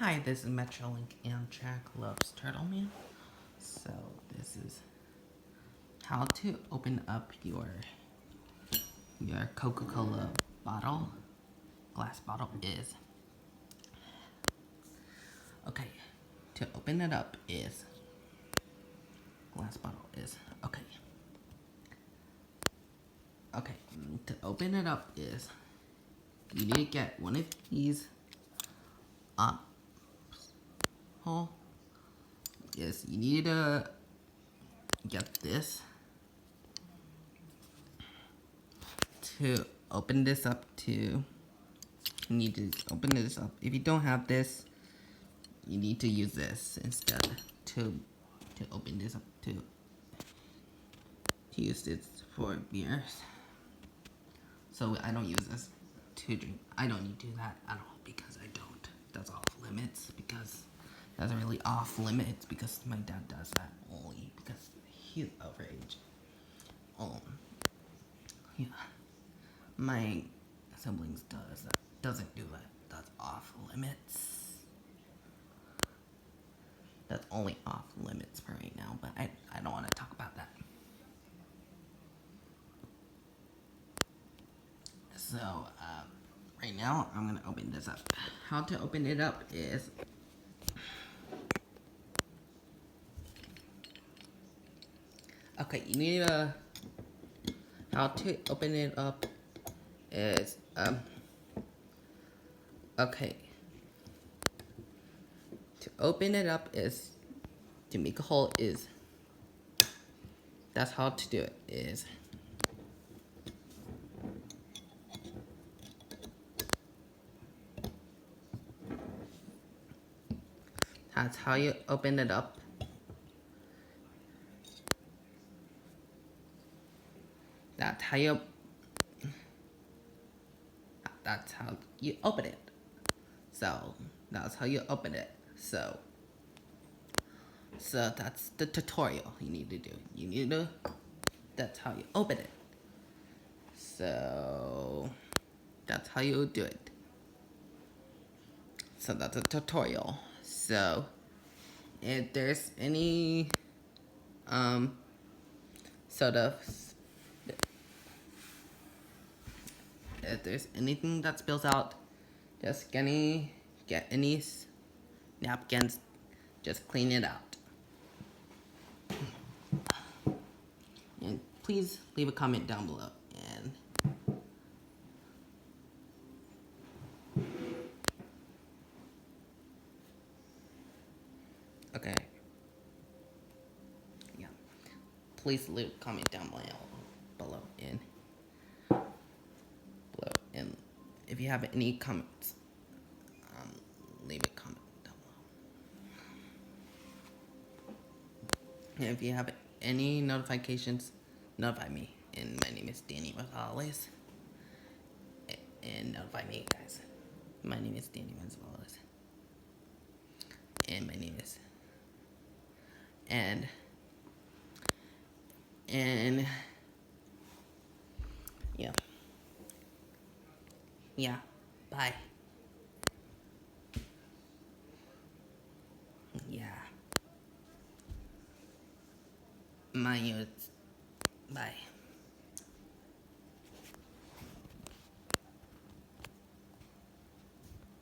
Hi, this is Metrolink and Jack Loves Turtle Man. So this is how to open up your Coca-Cola bottle. Glass bottle is. Okay, to open it up is. Glass bottle is. Okay. Okay, to open it up is. You need to get one of these hole. Yes, you need to get this to open this up to. You need to open this up. If you don't have this, you need to use this instead to open this up to use this for beers. So I don't use this to drink. I don't need to do that at all because I don't. That's off limits because that's really off limits because my dad does that only because he's overage. Yeah. My siblings doesn't do that. That's off limits. That's only off limits for right now, but I don't want to talk about that. So, right now, I'm going to open this up. How to open it up is... Okay, you need a... How to open it up is... Okay. To open it up is... To make a hole is... That's how to do it is... That's how you open it up. That's how you open it. So that's how you open it. So that's the tutorial you need to do. That's how you open it. So that's how you do it. So that's a tutorial. So if there's any sort of if there's anything that spills out, just get any napkins, just clean it out. And please leave a comment down below. And okay. Yeah. Please leave a comment down below. And if you have any comments, leave a comment down below. And if you have any notifications, notify me. And my name is Danny Gonzalez. And notify me, guys. My name is Danny Gonzalez. And my name is... And... Yeah. Yeah. Bye.